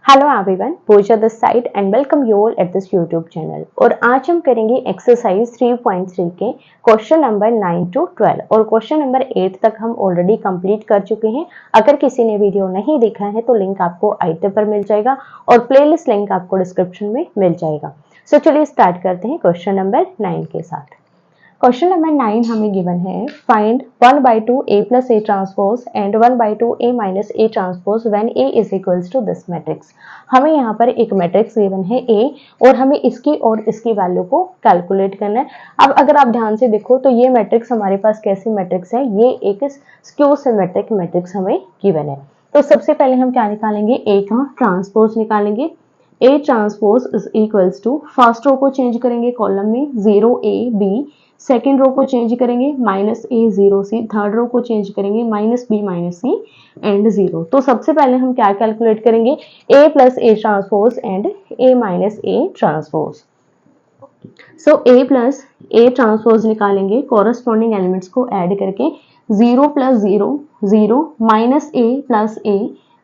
Hello everyone, Pooja this side and welcome you all at this YouTube channel. और आज हम करेंगे एक्सरसाइज 3.3 के क्वेश्चन नंबर 9 to 12 और क्वेश्चन नंबर 8 तक हम ऑलरेडी कंप्लीट कर चुके हैं। अगर किसी ने वीडियो नहीं देखा है तो लिंक आपको आईटे पर मिल जाएगा और प्लेलिस्ट लिंक आपको डिस्क्रिप्शन में मिल जाएगा। सो चलिए स्टार्ट करते हैं क्वेश्चन नंबर 9 के साथ। क्वेश्चन नंबर 9 हमें गिवन है, find 1/2 a plus a transpose and 1/2 a minus a transpose when a is equals to this matrix. हमें यहाँ पर एक मैट्रिक्स गिवन है a और हमें इसकी और इसकी वैल्यू को कैलकुलेट करना है। अब अगर आप ध्यान से देखो तो ये मैट्रिक्स हमारे पास कैसी मैट्रिक्स है, ये एक स्क्यू सिमेट्रिक मैट्रिक्स हमें गिवन है। तो सबसे पहले हम क्या निकालेंगे, a का ट्रांसपोज निकालेंगे। a transpose is equals to, first row को चेंज करेंगे कॉलम में 0a b, सेकेंड रो को चेंज करेंगे -a0c, थर्ड रो को चेंज करेंगे -b-c एंड 0। तो सबसे पहले हम क्या कैलकुलेट करेंगे, a plus a transpose and a minus a transpose. So a plus a transpose निकालेंगे, कॉरस्पॉन्डिंग एलिमेंट्स को ऐड करके 0 plus 0 0 minus a plus a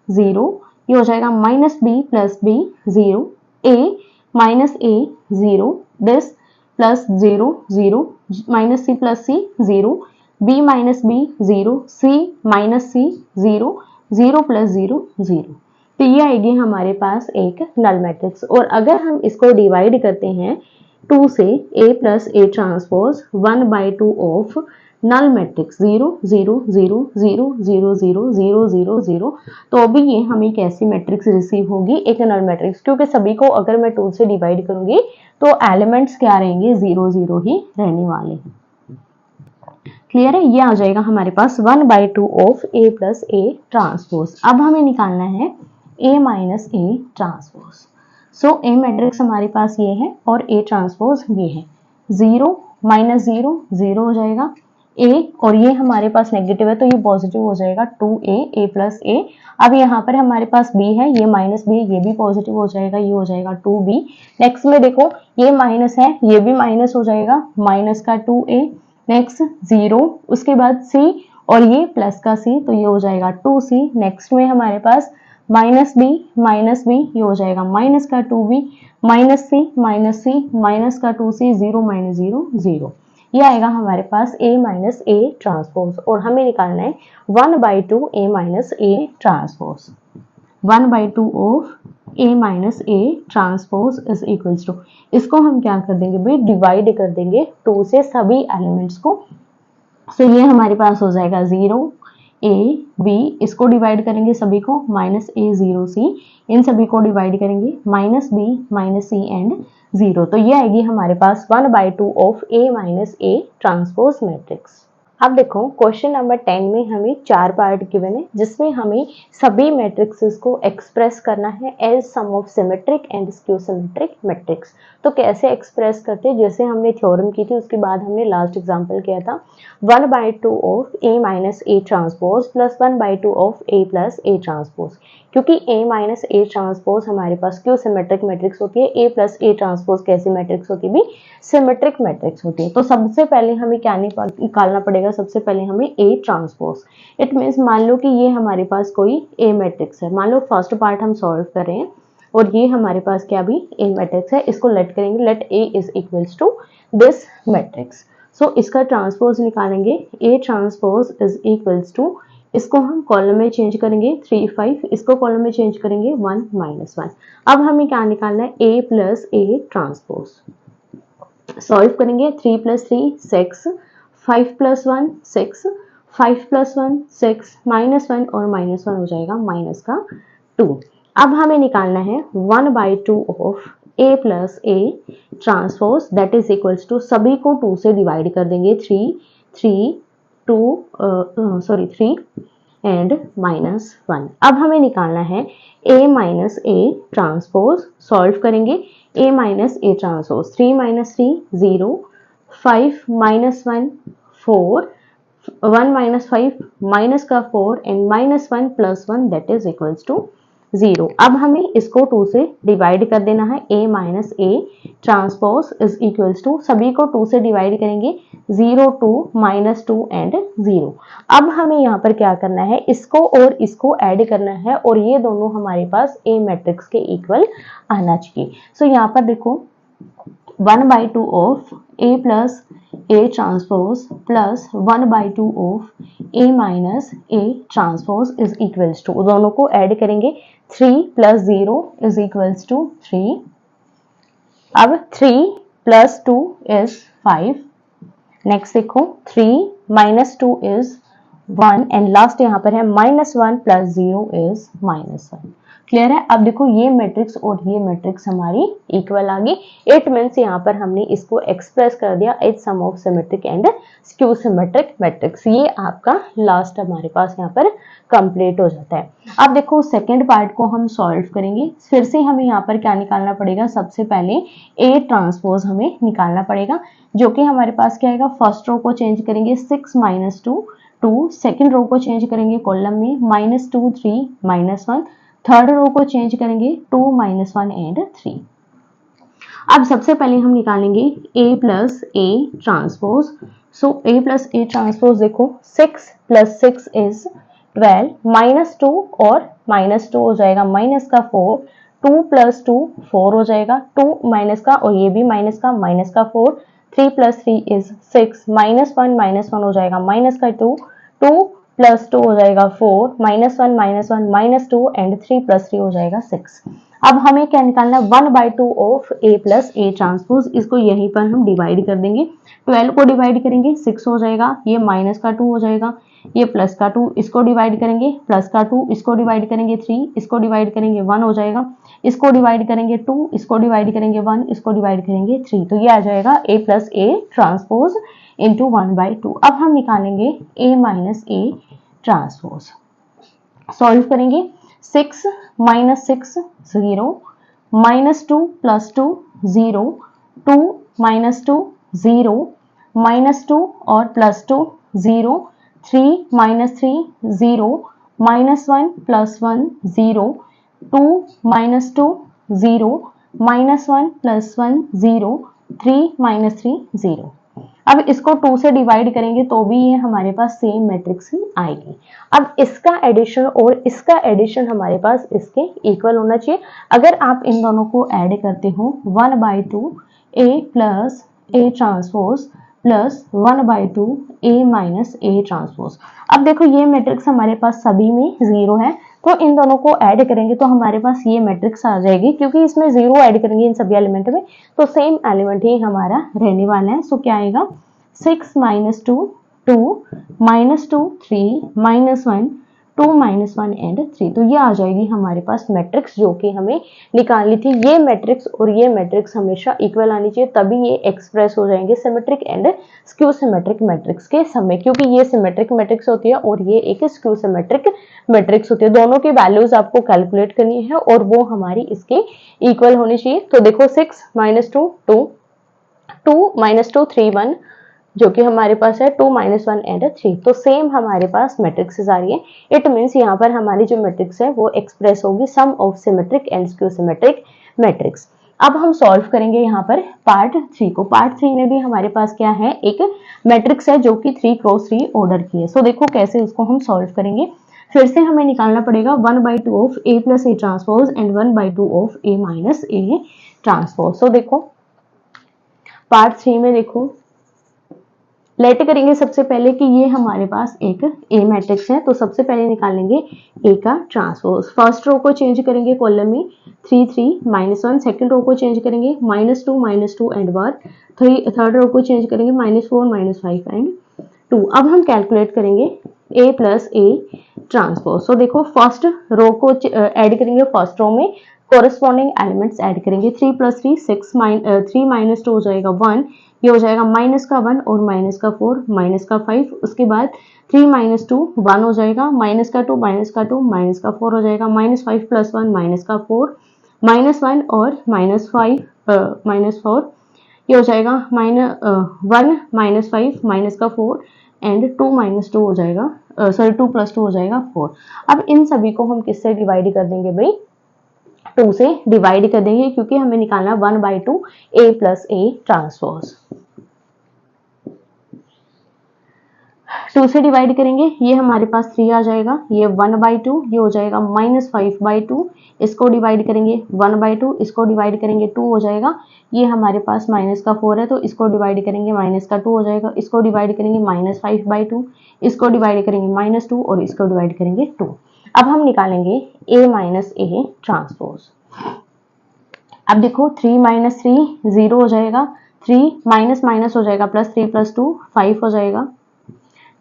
0, ये हो जाएगा -b plus b 0, a minus a 0, this plus 0 0 minus c plus c 0, b minus b 0, c minus c 0, 0 plus 0 0। तो ये आएगी हमारे पास एक नल मैट्रिक्स। और अगर हम इसको डिवाइड करते हैं 2 से, a plus a transpose 1/2 of null matrix 0 0 0 0 0 0 0 0 0, तो अभी ये हमें कैसी मैट्रिक्स रिसीव होगी, एक नल मैट्रिक्स। क्योंकि सभी को अगर मैं 2 से डिवाइड करूंगी तो एलिमेंट्स क्या रहेंगे, 0 0 ही रहने वाले हैं। क्लियर है, ये आ जाएगा हमारे पास 1/2 of a plus a transpose. अब हमें निकालना है a minus a transpose. So a matrix हमारे पास ये है और a ट्रांसपोज ये है। 0 माइनस 0 0 हो जाएगा, a और ये हमारे पास नेगेटिव है तो ये पॉजिटिव हो जाएगा 2a a प्लस a। अब यहाँ पर हमारे पास b है, ये माइनस b, ये भी पॉजिटिव हो जाएगा, ये हो जाएगा 2b। नेक्स्ट में देखो ये माइनस है, ये भी माइनस हो जाएगा, माइनस का 2a, नेक्स्ट 0, उसके बाद c और ये प्लस का c, तो ये हो जाएगा 2c। नेक्स्ट में हमारे पास माइनस b, ये हो जाएगा माइनस का 2b, माइनस c माइनस का 2c, 0 माइनस 0 0। ये आएगा हमारे पास a माइनस a ट्रांसपोज और हमें निकालना है 1/2 a minus a transpose. 1/2 of a minus a transpose is equals to, इसको हम क्या कर देंगे भाई, डिवाइड कर देंगे 2 से सभी एलिमेंट्स को। सो ये हमारे पास हो जाएगा 0 a b, इसको डिवाइड करेंगे सभी को -a0c, इन सभी को डिवाइड करेंगे -b-c एंड 0। तो ये आएगी हमारे पास 1/2 of a minus a transpose matrix. अब देखो क्वेश्चन नंबर 10 में हमें 4 पार्ट गिवन है जिसमें हमें सभी मैट्रिक्सेस को एक्सप्रेस करना है as sum of symmetric and skew symmetric matrix. तो कैसे एक्सप्रेस करते हैं, जैसे हमने थ्योरम की थी उसके बाद हमने लास्ट एग्जांपल किया था 1/2 of a minus a transpose plus 1/2 of a plus a transpose. क्योंकि a माइनस a ट्रांसपोज हमारे पास स्क्यू सिमेट्रिक मैट्रिक्स होती है, a प्लस a ट्रांसपोज कैसी मैट्रिक्स होती है भी, सिमेट्रिक मैट्रिक्स होती है। तो सबसे पहले हमें क्या निकालना पड़ेगा, सबसे पहले हमें A ट्रांसपोज। इट मीन्स मान लो कि ये हमारे पास कोई A मैट्रिक्स है, मान लो फर्स्ट पार्ट हम सॉल्व कर रहे हैं और ये हमारे पास क्या भी A मैट्रिक्स है, इसको लेट करेंगे, let A is equals to this matrix. So इसका ट्रांसपोज निकालेंगे, A transpose is equals to, इसको हम कॉलम में चेंज करेंगे 3 5, इसको कॉलम में चेंज करेंगे 1 -1। अब हमें क्या निकालना है, A plus A transpose. Solve करेंगे 3 + 3 6, 5 + 1 6, 5 + 1 6, -1 और -1 हो जाएगा माइनस का 2। अब हमें निकालना है 1/2 of a plus a transpose that is equals to, सभी को 2 से डिवाइड कर देंगे 3 एंड -1। अब हमें निकालना है a minus a transpose. Solve करेंगे a minus a transpose, 3 - 3 0, 5 - 1 4, 1 - 5 minus का 4 and -1 + 1 that is equals to 0। अब हमें इसको 2 से डिवाइड कर देना है। a minus A transpose is equals to, सभी को 2 से डिवाइड करेंगे 0 2 माइनस 2 एंड 0। अब हमें यहाँ पर क्या करना है, इसको और इसको ऐड करना है और ये दोनों हमारे पास A मैट्रिक्स के इक्वल आना चाहिए। सो यहाँ पर देखो 1/2 of A plus A transpose plus 1/2 of A minus A transpose is equals to, दोनों को ऐड करेंगे 3 प्लस 0 इज इक्वल्स टू 3। अब 3 प्लस 2 इज 5। नेक्स्ट देखो 3 माइनस 2 इज 1 एंड लास्ट यहाँ पर है -1 प्लस 0 इज -1। क्लियर है। अब देखो ये मैट्रिक्स और ये मैट्रिक्स हमारी इक्वल आ गई। इट मीन्स यहाँ पर हमने इसको एक्सप्रेस कर दिया as sum of symmetric and skew symmetric matrix. ये आपका लास्ट हमारे पास यहाँ पर कंप्लीट हो जाता है। अब देखो सेकंड पार्ट को हम सॉल्व करेंगे। फिर से हमें यहाँ पर क्या निकालना पड़ेगा, सबसे पहले A ट्रांसपोज हमें निकालना पड़ेगा, जो कि हमारे पास क्या आएगा, फर्स्ट रो को चेंज करेंगे 6 माइनस 2 2, सेकेंड रो को चेंज करेंगे कॉलम में -2 3 -1, थर्ड रो को चेंज करेंगे 2 -1 एंड 3। अब सबसे पहले हम निकालेंगे A plus A transpose. So A plus A transpose देखो 6 प्लस 6 इज 12, -2 और -2 हो जाएगा माइनस का 4, 2 प्लस 2 4 हो जाएगा, 2 माइनस का और ये भी माइनस का 4, 3 प्लस 3 इज 6, -1 हो जाएगा माइनस का 2, 2 प्लस 2 हो जाएगा 4, -1 -2 एंड 3 प्लस 3 हो जाएगा 6। अब हमें क्या निकालना है, 1/2 of A plus A transpose. इसको यहीं पर हम डिवाइड कर देंगे, 12 को डिवाइड करेंगे 6 हो जाएगा, ये माइनस का 2 हो जाएगा, ये प्लस का 2, इसको डिवाइड करेंगे प्लस का 2, इसको डिवाइड करेंगे 3, इसको डिवाइड करेंगे 1 हो जाएगा, इसको डिवाइड करेंगे 2, इसको डिवाइड करेंगे 1, इसको डिवाइड करेंगे 3। तो ये आ जाएगा A plus A transpose into 1/2। अब हम निकालेंगे A minus A transpose. Solve करेंगे 6 माइनस 6 0, -2 प्लस 2 0, 2 -2 0, -2 और प्लस 2 0, 3 -3 0, -1 प्लस 1 0, 2 -2 0, -1 प्लस 1 0, 3 -3 0। अब इसको 2 से डिवाइड करेंगे तो भी ये हमारे पास सेम मैट्रिक्स ही आएगी। अब इसका एडिशन और इसका एडिशन हमारे पास इसके इक्वल होना चाहिए। अगर आप इन दोनों को ऐड करते हो 1/2 A plus A transpose plus 1/2 A minus A transpose. अब देखो ये मैट्रिक्स हमारे पास सभी में 0 है, तो इन दोनों को ऐड करेंगे तो हमारे पास ये मैट्रिक्स आ जाएगी, क्योंकि इसमें 0 ऐड करेंगे इन सभी एलिमेंट में तो सेम एलिमेंट ही हमारा रहने वाला है। सो क्या आएगा, 6 -2 2, -2 3, -1 2 -1 एंड 3। तो ये आ जाएगी हमारे पास मैट्रिक्स जो कि हमें निकालनी थी। ये मैट्रिक्स और ये मैट्रिक्स हमेशा इक्वल आनी चाहिए, तभी ये एक्सप्रेस हो जाएंगे symmetric and skew symmetric matrix के समय, क्योंकि ये सिमेट्रिक मैट्रिक्स होती है और ये एक स्क्यू सिमेट्रिक मैट्रिक्स होती है। दोनों की वैल्यूज आपको कैलकुलेट करनी है और वो हमारी इसके इक्वल होनी चाहिए। तो देखो 6 -2 2, 2 -2 3 1, जो कि हमारे पास है 2 -1 एंड 3। तो सेम हमारे पास मैट्रिक्स आ रही है। इट मीन्स यहाँ पर हमारी जो मैट्रिक्स है वो एक्सप्रेस होगी sum of symmetric and skew symmetric matrix. अब हम सॉल्व करेंगे यहाँ पर पार्ट 3 को। पार्ट 3 में भी हमारे पास क्या है, एक मैट्रिक्स है जो कि 3x3 ऑर्डर की है। सो देखो कैसे उसको हम सॉल्व करेंगे। फिर से हमें निकालना पड़ेगा 1/2 of A plus A transpose and 1/2 of A minus A transpose. So देखो पार्ट 3 में देखो लेट करेंगे सबसे पहले कि ये हमारे पास एक A मैट्रिक्स है, तो सबसे पहले निकालेंगे A का ट्रांसपोज। फर्स्ट रो को चेंज करेंगे कॉलम में 3 3 -1, सेकंड रो को चेंज करेंगे -2 एंड 1, थर्ड रो को चेंज करेंगे -4 -5 एंड 2। अब हम कैलकुलेट करेंगे A plus A transpose. So देखो फर्स्ट रो को ऐड करेंगे, फर्स्ट रो में कोरस्पॉन्डिंग एलिमेंट्स ऐड करेंगे। 3 + 3 6, 3 - 2 हो जाएगा 1, ये हो जाएगा -1 और -4 -5। उसके बाद 3 - 2 1 हो जाएगा, -2 -4 हो जाएगा, -5 + 1 -4, -1 और -5 -4, ये हो जाएगा -1 -5 -4 एंड 2 माइनस 2 हो जाएगा, सॉरी 2 प्लस 2 हो जाएगा 4। अब इन सभी को हम किससे डिवाइड कर देंगे भाई, 2 से डिवाइड कर देंगे, क्योंकि हमें निकालना 1/2 a प्लस a ट्रांसपोज। 2 से डिवाइड करेंगे, ये हमारे पास 3 आ जाएगा, ये 1/2, ये हो जाएगा -5/2। इसको डिवाइड करेंगे 1/2, इसको डिवाइड करेंगे 2 हो जाएगा, ये हमारे पास माइनस का 4 है तो इसको डिवाइड करेंगे माइनस का 2 हो जाएगा, इसको डिवाइड करेंगे -5/2, इसको डिवाइड करेंगे -2 और इसको डिवाइड करेंगे 2। अब हम निकालेंगे a माइनस a ट्रांसपोज। अब देखो 3 माइनस 3 0 हो जाएगा, 3 माइनस माइनस हो जाएगा, +3 + 2 5 हो जाएगा।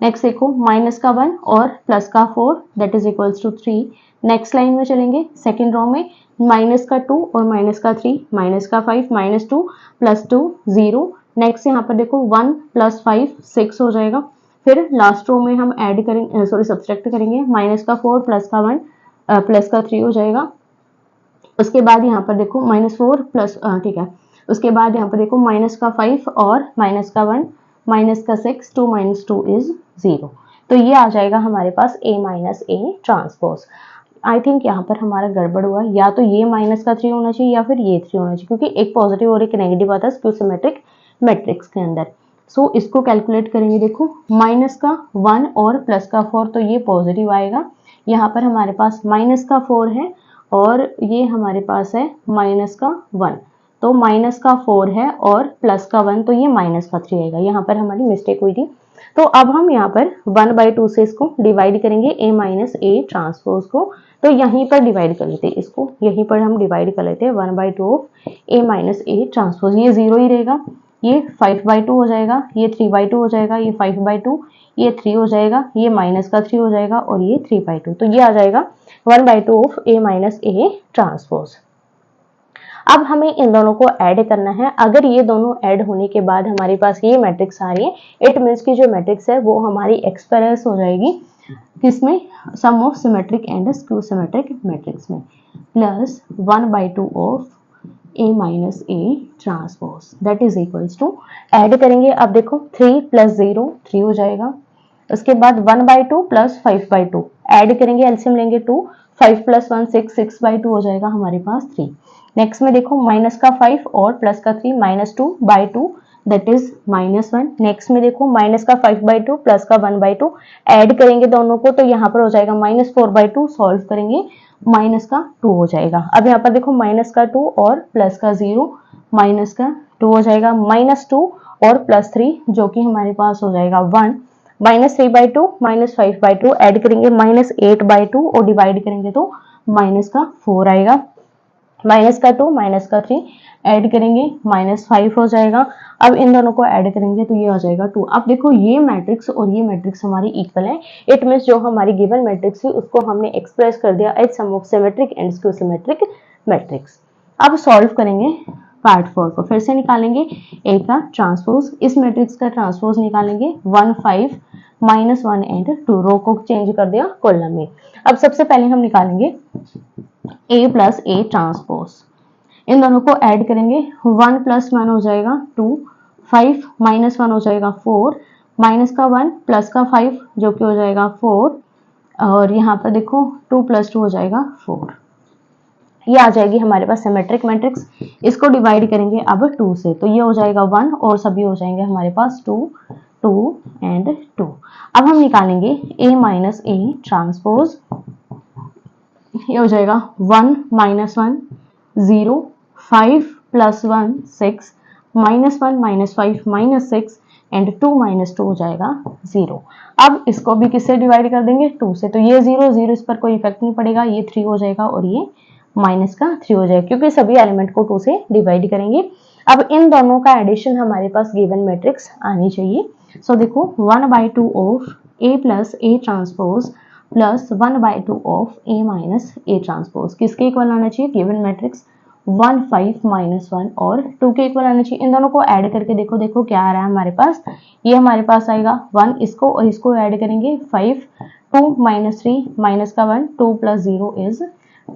नेक्स्ट देखो माइनस का 1 और प्लस का 4 that is equals to 3। Next line में चलेंगे, सेकेंड रो में माइनस का 2 और माइनस का 3, माइनस का 5, -2 + 2 0। नेक्स्ट यहाँ पर देखो 1 + 5 6 हो जाएगा। फिर लास्ट रो में हम ऐड करेंगे, सॉरी सब्सट्रैक्ट करेंगे, माइनस का 4 प्लस का 1 प्लस का 3 हो जाएगा। उसके बाद यहाँ पर देखो -4 प्लस, ठीक है, उसके बाद यहाँ पर देखो माइनस का 5 और माइनस का 1, माइनस का 6, 2 - 2 इज 0। तो ये आ जाएगा हमारे पास a minus a transpose. I think यहाँ पर हमारा गड़बड़ हुआ, या तो ये माइनस का 3 होना चाहिए या फिर ये 3 होना चाहिए, क्योंकि एक पॉजिटिव और एक नेगेटिव आता है स्क्यू सिमेट्रिक मैट्रिक्स के अंदर। सो इसको कैलकुलेट करेंगे, देखो माइनस का 1 और प्लस का 4 तो ये पॉजिटिव आएगा। यहाँ पर हमारे पास माइनस का 4 है और ये हमारे पास है माइनस का 1, तो माइनस का 4 है और प्लस का 1 तो ये माइनस का 3 आएगा। यहाँ पर हमारी मिस्टेक हुई थी। तो अब हम यहाँ पर 1/2 से इसको डिवाइड करेंगे a माइनस a ट्रांसपोज को, तो यहीं पर डिवाइड कर लेते हैं इसको, यहीं पर हम डिवाइड कर लेते हैं 1/2 of a minus a transpose. ये 0 ही रहेगा, ये 5/2 हो जाएगा, ये 3/2 हो जाएगा, ये 5/2, ये 3 हो जाएगा, ये माइनस का 3 हो जाएगा और ये 3/2, तो ये आ जाएगा 1/2 of a minus a transpose. अब हमें इन दोनों को ऐड करना है। अगर ये दोनों ऐड होने के बाद हमारे पास ये मैट्रिक्स आ रही है, इट मीन्स की जो मैट्रिक्स है वो हमारी एक्सप्रेस हो जाएगी किसमें, sum of symmetric and skew symmetric matrix में, plus 1/2 of a minus a transpose that is equals to, add करेंगे। अब देखो 3 + 0 3 हो जाएगा, उसके बाद 1/2 प्लस 5/2 ऐड करेंगे, एलसीएम लेंगे 2, 5 + 1 6, 6/2 हो जाएगा हमारे पास 3। नेक्स्ट में देखो माइनस का 5 और प्लस का 3, -2/2 दैट इज -1। नेक्स्ट में देखो माइनस का 5/2 प्लस का 1/2 ऐड करेंगे दोनों को, तो यहाँ पर हो जाएगा -4/2, सॉल्व करेंगे माइनस का 2 हो जाएगा। अब यहाँ पर देखो माइनस का 2 और प्लस का 0, माइनस का 2 हो जाएगा, -2 और प्लस 3 जो कि हमारे पास हो जाएगा 1, -3/2 -5/2 ऐड करेंगे -8/2 और डिवाइड करेंगे तो माइनस का 4 आएगा, माइनस का 2 माइनस का 3 ऐड करेंगे -5 हो जाएगा। अब इन दोनों को ऐड करेंगे तो ये आ जाएगा 2। अब देखो ये मैट्रिक्स और ये मैट्रिक्स हमारी इक्वल है, इट मींस जो हमारी गिवन मैट्रिक्स है उसको हमने एक्सप्रेस कर दिया as sum of symmetric and skew symmetric matrix. अब सॉल्व करेंगे पार्ट 4 को, फिर से निकालेंगे a का ट्रांसपोज, इस मैट्रिक्स का ट्रांसपोज निकालेंगे 1 5 -1 एंड 2, रो को चेंज कर दिया कॉलम में। अब सबसे पहले हम निकालेंगे a प्लस a ट्रांसपोज, इन दोनों को ऐड करेंगे, 1 + 1 हो जाएगा 2, 5 - 1 हो जाएगा 4, माइनस का 1 प्लस का 5 जो कि हो जाएगा 4, और यहाँ पर देखो 2 + 2 हो जाएगा 4। ये आ जाएगी हमारे पास सिमेट्रिक मैट्रिक्स। इसको डिवाइड करेंगे अब 2 से, तो ये हो जाएगा 1 और सभी हो जाएंगे हमारे पास 2 2 एंड 2। अब हम निकालेंगे a माइनस a ट्रांसपोज, ये हो जाएगा 1 - 1 0, 5 + 1 6, -1 -5 -6 एंड 2 - 2 हो जाएगा 0। अब इसको भी किससे डिवाइड कर देंगे, 2 से, तो ये 0 0 इस पर कोई इफेक्ट नहीं पड़ेगा, ये 3 हो जाएगा और ये माइनस का 3 हो जाएगा, क्योंकि सभी एलिमेंट को 2 से डिवाइड करेंगे। अब इन दोनों का एडिशन हमारे पास गिवन मैट्रिक्स आनी चाहिए। सो देखो 1/2 of a plus a transpose plus 1/2 of a minus a transpose किसके इक्वल आना चाहिए, गिवन मैट्रिक्स 1 5 -1 और 2 के इक्वल आना चाहिए। इन दोनों को ऐड करके देखो, देखो क्या आ रहा है हमारे पास, ये हमारे पास आएगा 1, इसको और इसको ऐड करेंगे 5, 2 - 3 माइनस का 1, 2 + 0 इज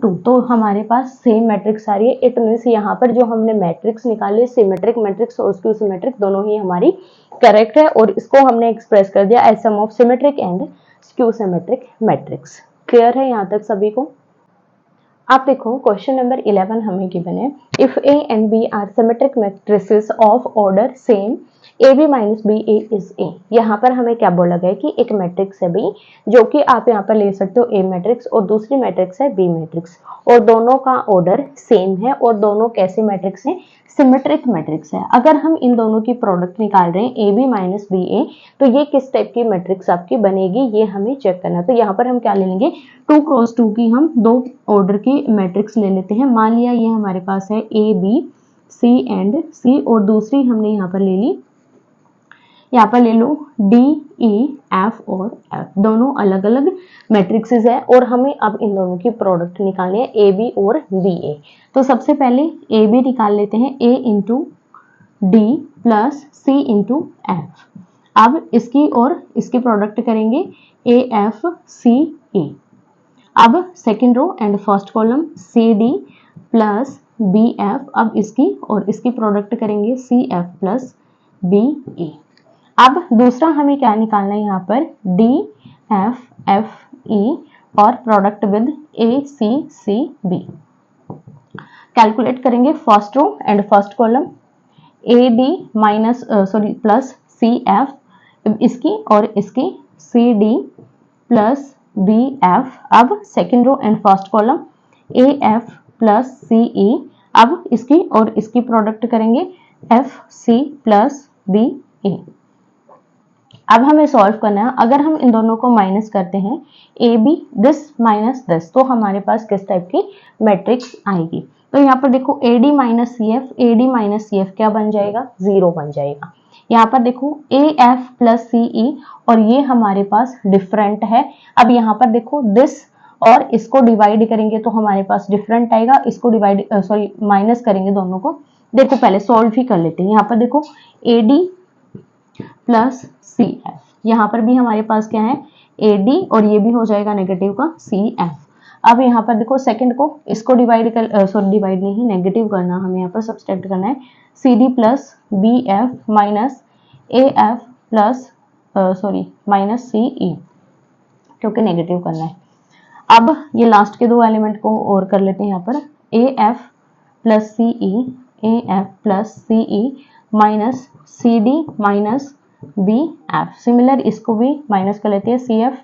2, तो हमारे पास सेम मैट्रिक्स आ रही है। इट मीन्स यहाँ पर जो हमने मैट्रिक्स निकाले सिमेट्रिक मैट्रिक्स और स्क्यू सिमेट्रिक दोनों ही हमारी करेक्ट है, और इसको हमने एक्सप्रेस कर दिया as sum of symmetric and skew symmetric matrix. Clear है यहाँ तक सभी को? आप देखो क्वेश्चन नंबर 11 हमें गिवन है, if A and B are symmetric matrices of order same A B minus B A is A. यहाँ पर हमें क्या बोला गया कि एक मैट्रिक्स है बी, जो कि आप यहाँ पर ले सकते हो ए मैट्रिक्स, और दूसरी मैट्रिक्स है बी मैट्रिक्स, और दोनों का ऑर्डर सेम है, और दोनों कैसे मैट्रिक्स है? सिमेट्रिक मैट्रिक्स है। अगर हम इन दोनों की प्रोडक्ट निकाल रहे हैं ए बी माइनस बी ए, तो ये किस टाइप की मैट्रिक्स आपकी बनेगी, ये हमें चेक करना है। तो यहाँ पर हम क्या ले लेंगे, 2 क्रॉस 2 की हम 2 ऑर्डर की मैट्रिक्स ले लेते हैं। मान लिया ये हमारे पास है ए बी सी एंड सी, और दूसरी हमने यहाँ पर ले ली, यहाँ पर ले लो डी ई एफ और एफ, दोनों अलग अलग मैट्रिक्सेस है, और हमें अब इन दोनों की प्रोडक्ट निकालनी है ए बी और बी ए। तो सबसे पहले ए बी निकाल लेते हैं, ए इंटू डी प्लस सी इंटू एफ। अब इसकी और इसकी प्रोडक्ट करेंगे ए एफ सी ए। अब second row and first column C D plus B F, अब इसकी और इसकी प्रोडक्ट करेंगे C F plus B A. अब दूसरा हमें क्या निकालना है, यहाँ पर डी एफ एफ ई और product with A C C B. Calculate करेंगे first row and first column A D minus plus C F, इसकी और इसकी C D plus B F. अब second row and first column A F plus C E, अब इसकी और इसकी product करेंगे F C plus B A. अब हमें सॉल्व करना है, अगर हम इन दोनों को माइनस करते हैं A B this minus this, तो हमारे पास किस टाइप की मैट्रिक्स आएगी। तो यहाँ पर देखो A D minus C F क्या बन जाएगा, 0 बन जाएगा। यहाँ पर देखो ए एफ प्लस सी ई, और ये हमारे पास डिफरेंट है। अब यहाँ पर देखो दिस और इसको डिवाइड करेंगे तो हमारे पास डिफरेंट आएगा, इसको डिवाइड माइनस करेंगे दोनों को। देखो पहले सॉल्व ही कर लेते हैं। यहाँ पर देखो A D plus C F, यहाँ पर भी हमारे पास क्या है ए डी, और ये भी हो जाएगा नेगेटिव का सी एफ। अब यहाँ पर देखो सेकंड को इसको डिवाइड कर डिवाइड नहीं नेगेटिव करना, हमें यहाँ पर सब्सट्रैक्ट करना है C D plus B F minus A F plus minus C E, क्योंकि नेगेटिव करना है। अब ये लास्ट के 2 एलिमेंट को और कर लेते हैं, यहाँ पर A F plus C E minus C D minus B F. Similar इसको भी माइनस कर लेते हैं, C F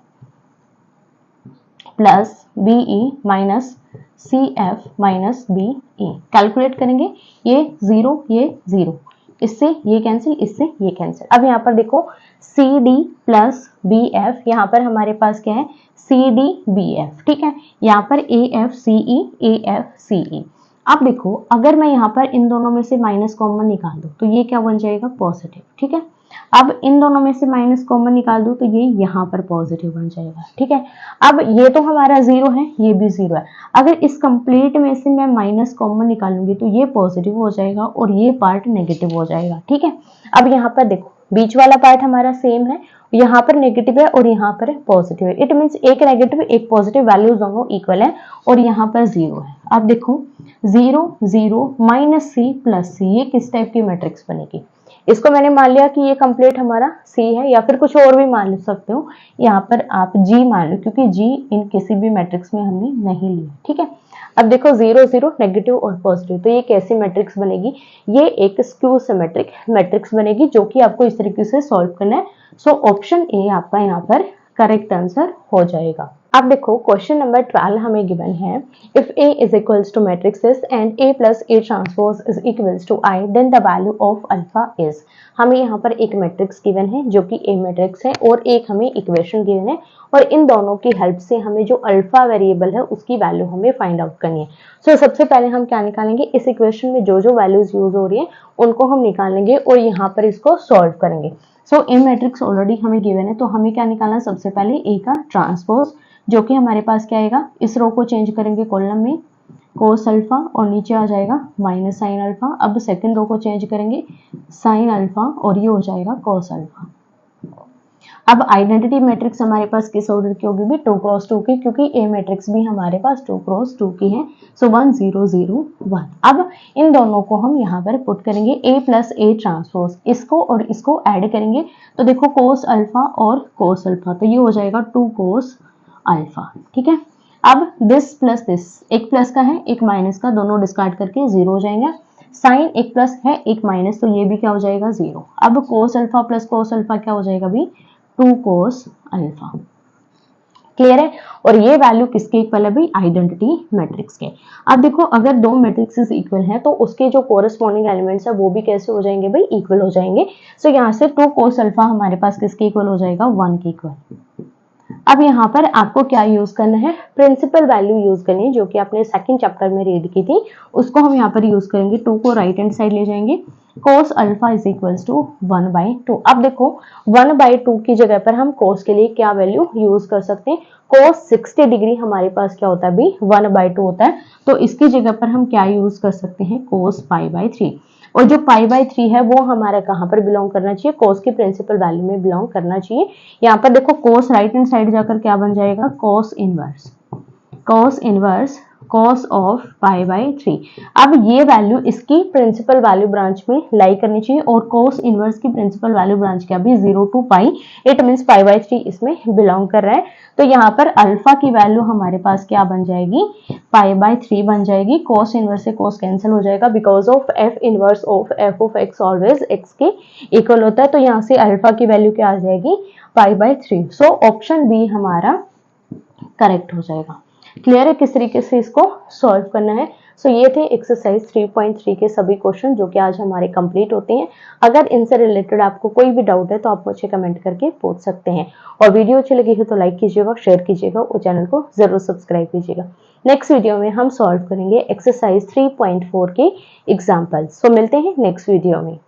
plus B E minus C F minus B E. Calculate करेंगे ये 0, इससे ये कैंसिल, इससे ये कैंसिल। अब यहाँ पर देखो C D plus B F, यहाँ पर हमारे पास क्या है सी डी बी एफ, ठीक है। यहाँ पर ए एफ सी ई। अब देखो अगर मैं यहाँ पर इन दोनों में से माइनस कॉमन निकाल दूं तो ये क्या बन जाएगा, पॉजिटिव, ठीक है। अब इन दोनों में से माइनस कॉमन निकाल दूं तो ये यहाँ पर पॉजिटिव बन जाएगा, ठीक है। अब ये तो हमारा 0 है, ये भी 0 है। अगर इस कंप्लीट में से मैं माइनस कॉमन निकालूंगी तो ये पॉजिटिव हो जाएगा और ये पार्ट नेगेटिव हो जाएगा, ठीक है। अब यहाँ पर देखो बीच वाला पार्ट हमारा सेम है, यहाँ पर नेगेटिव है और यहाँ पर पॉजिटिव है। इट मीन्स एक नेगेटिव एक पॉजिटिव वैल्यू दोनों इक्वल है, और यहाँ पर 0 है। अब देखो 0 0 माइनस सी प्लस सी, ये किस टाइप की मैट्रिक्स बनेगी। इसको मैंने मान लिया कि ये कंप्लीट हमारा सी है, या फिर कुछ और भी मान सकते हो, यहाँ पर आप जी मान लो, क्योंकि जी इन किसी भी मैट्रिक्स में हमने नहीं लिया, ठीक है। अब देखो 0 0 नेगेटिव और पॉजिटिव, तो ये कैसी मैट्रिक्स बनेगी, ये एक स्क्यू सिमेट्रिक मैट्रिक्स बनेगी, जो कि आपको इस तरीके से सॉल्व करना है। सो ऑप्शन ए आपका यहाँ पर करेक्ट आंसर हो जाएगा। अब देखो क्वेश्चन नंबर 12 हमें गिवन है, if A is equals to matrices and A plus A transpose is equals to I, then the value of alpha is। हमें यहाँ पर एक मैट्रिक्स गिवन है जो कि A मैट्रिक्स है, और एक हमें इक्वेशन गिवन है, और इन दोनों की हेल्प से हमें जो अल्फा वेरिएबल है उसकी वैल्यू हमें फाइंड आउट करनी है। सो सबसे पहले हम क्या निकालेंगे, इस इक्वेशन में जो जो वैल्यूज यूज हो रही है उनको हम निकालेंगे और यहाँ पर इसको सॉल्व करेंगे। सो A मैट्रिक्स ऑलरेडी हमें गिवन है, तो हमें क्या निकालना, सबसे पहले A का ट्रांसपोज, जो कि हमारे पास क्या आएगा, इस रो को चेंज करेंगे कॉलम में कोस अल्फा, और नीचे आ जाएगा माइनस साइन अल्फा। अब सेकंड रो को चेंज करेंगे साइन अल्फा, और ये हो जाएगा कोस अल्फा। अब आइडेंटिटी मैट्रिक्स हमारे पास किस ऑर्डर की होगी भी 2 क्रॉस 2 की, क्योंकि ए मैट्रिक्स भी हमारे पास 2 क्रॉस 2 की है। सो 1 0 0 1। अब इन दोनों को हम यहाँ पर पुट करेंगे a प्लस ए ट्रांसपोज, इसको और इसको ऐड करेंगे तो देखो कोस अल्फा और कोस अल्फा, तो ये हो जाएगा 2 कोस अल्फा। ठीक है, अब दिस प्लस दिस, एक प्लस का है एक माइनस का, दोनों डिस्कार्ड करके 0 हो जाएंगे। साइन एक प्लस है एक माइनस, तो ये भी क्या हो जाएगा 0। अब cos alpha plus cos alpha क्या हो जाएगा भी 2 कोस अल्फा। क्लियर है, और ये वैल्यू किसके इक्वल है भाई आइडेंटिटी मैट्रिक्स के। अब देखो अगर दो मैट्रिक्सेस इक्वल हैं तो उसके जो कोरस्पॉन्डिंग एलिमेंट्स है वो भी कैसे हो जाएंगे भाई इक्वल हो जाएंगे। सो यहाँ से 2 कोस अल्फा हमारे पास किसके इक्वल हो जाएगा 1 के इक्वल। अब यहाँ पर आपको क्या यूज करना है, प्रिंसिपल वैल्यू यूज करनी है, जो कि आपने सेकंड चैप्टर में रीड की थी, उसको हम यहाँ पर यूज करेंगे। 2 को राइट हैंड साइड ले जाएंगे, cos alpha is equals to 1/2। अब देखो 1/2 की जगह पर हम cos के लिए क्या वैल्यू यूज कर सकते हैं, cos 60 डिग्री हमारे पास क्या होता है भी 1/2 होता है, तो इसकी जगह पर हम क्या यूज कर सकते हैं cos π/3। और जो π/3 है वो हमारा कहाँ पर बिलोंग करना चाहिए, cos की प्रिंसिपल वैल्यू में बिलोंग करना चाहिए। यहाँ पर देखो cos राइट हैंड साइड जाकर क्या बन जाएगा cos इनवर्स cos ऑफ π/3। अब ये वैल्यू इसकी प्रिंसिपल वैल्यू ब्रांच में लाई करनी चाहिए, और cos इनवर्स की प्रिंसिपल वैल्यू ब्रांच क्या भी 0 to π, इट मींस π/3 इसमें बिलोंग कर रहा है। तो यहाँ पर अल्फा की वैल्यू हमारे पास क्या बन जाएगी π/3 बन जाएगी। cos इनवर्स से cos कैंसिल हो जाएगा, because of f inverse of f of x always x के इक्वल होता है, तो यहाँ से अल्फा की वैल्यू क्या आ जाएगी π/3। सो ऑप्शन बी हमारा करेक्ट हो जाएगा। क्लियर है किस तरीके से इसको सॉल्व करना है। सो ये थे एक्सरसाइज 3.3 के सभी क्वेश्चन जो कि आज हमारे कंप्लीट होते हैं। अगर इनसे रिलेटेड आपको कोई भी डाउट है तो आप मुझे कमेंट करके पूछ सकते हैं, और वीडियो अच्छी लगी है तो लाइक कीजिएगा, शेयर कीजिएगा और चैनल को जरूर सब्सक्राइब कीजिएगा। नेक्स्ट वीडियो में हम सॉल्व करेंगे एक्सरसाइज 3.4 के एग्जाम्पल्स। सो मिलते हैं नेक्स्ट वीडियो में।